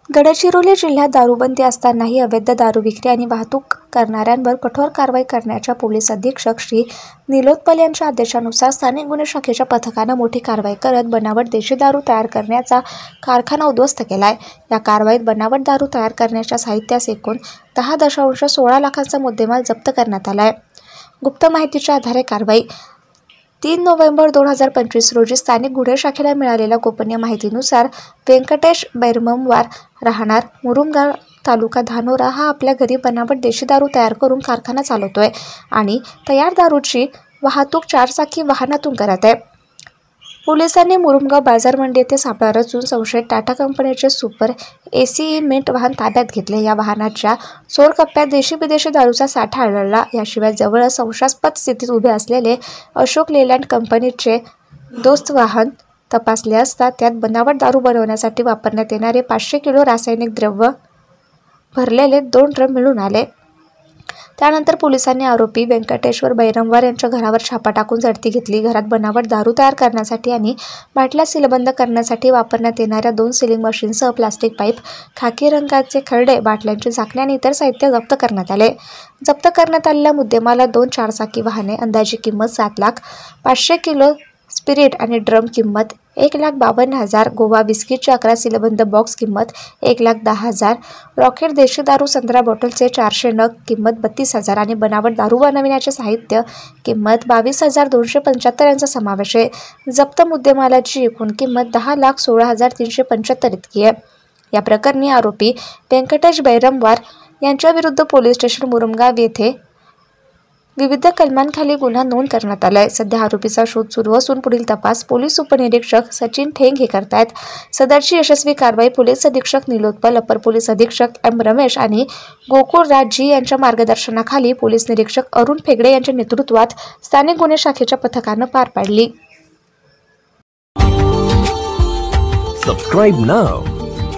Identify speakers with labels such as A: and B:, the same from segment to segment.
A: गडचिरोली जिल्ह्यात दारूबंदी असतानाही अवैध दारू विक्री आणि वाहतूक करणाऱ्यांवर कठोर कारवाई करण्याच्या पोलीस अधीक्षक श्री निलोत्पल यांच्या आदेशानुसार स्थानिक गुन्हे शाखेच्या पथकानं मोठी कारवाई करत बनावट देशी दारू तयार करण्याचा कारखाना उद्ध्वस्त केलाय। या कारवाईत बनावट दारू तयार करण्याच्या साहित्यास एकूण 10.16 लाखांचा मुद्देमाल जप्त करण्यात आलाय। गुप्त माहितीच्या आधारे कारवाई 3 नोव्हेंबर 2025 रोजी स्थानिक गुन्हे शाखेला मिळालेल्या गोपनीय माहितीनुसार व्यंकटेश बैरमवार राहणार मुरुमगाव तालुका धानोरा हा आपल्या घरी बनावट देशी दारू तयार करून कारखाना चालवतोय आणि तयार दारूची वाहतूक 4 चाकी वाहनातून करत आहे। पोलिसांनी मुरुमगाव बाजार मंडी येथे सापळा रचून संशयित टाटा कंपनीचे सुपर एसीई मिंट वाहन ताब्यात घेतले। या वाहनाच्या चोर कप्प्यात देशी विदेशी दारूचा साठा आढळला। याशिवाय जवळच संशयास्पद स्थितीत उभे असलेले अशोक लेलँड कंपनीचे दोस्त वाहन तपासले असता त्यात बनावट दारू बनवण्यासाठी वापरण्यात येणारे 500 किलो रासायनिक द्रव्य भरलेले 2 ड्रम मिळून आले। त्यानंतर पोलिसांनी आरोपी व्यंकटेश्वर बैरमवार यांच्या घरावर छापा टाकून झडती घेतली। घरात बनावट दारू तयार करण्यासाठी आणि बाटल्या सीलबंद करण्यासाठी वापरण्यात येणाऱ्या 2 सीलिंग मशीनसह प्लास्टिक पाईप, खाकी रंगाचे खरडे, बाटल्यांची झाकणे आणि इतर साहित्य जप्त करण्यात आले। जप्त करण्यात आलेल्या मुद्देमाला 2 4 चाकी वाहने, अंदाजे किंमत 7 लाख, 500 किलो स्पिरिट आणि ड्रम किंमत 1,52,000, गोवा बिस्किटचे 11 सीलबंद बॉक्स किंमत 1,10,000, रॉकेट देशी दारू 15 बॉटलचे 400 नग किंमत 32,000 आणि बनावट दारू बनविण्याचे साहित्य किंमत 22,275 यांचा समावेश आहे। जप्त मुद्देमालाची एकूण किंमत 10,16,375 इतकी आहे। या प्रकरणी आरोपी व्यंकटेश बैरमवार यांच्याविरुद्ध पोलीस स्टेशन मुरुमगाव येथे विविध कलमांखाली गुन्हा नोंद करण्यात आलाय। सध्या आरोपीचा शोध सुरू असून पुढील तपास पोलीस उपनिरीक्षक सचिन ठेंग हे करतायत। सदरची यशस्वी कारवाई पोलीस अधीक्षक निलोत्पल, अपर पोलीस अधीक्षक एम रमेश आणि गोकुळराज जी यांच्या मार्गदर्शनाखाली पोलीस निरीक्षक अरुण फेगडे यांच्या नेतृत्वात स्थानिक गुन्हे शाखेच्या पथकानं पार पाडली।
B: Subscribe now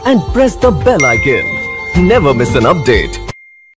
B: and press the bell icon. Never miss an update.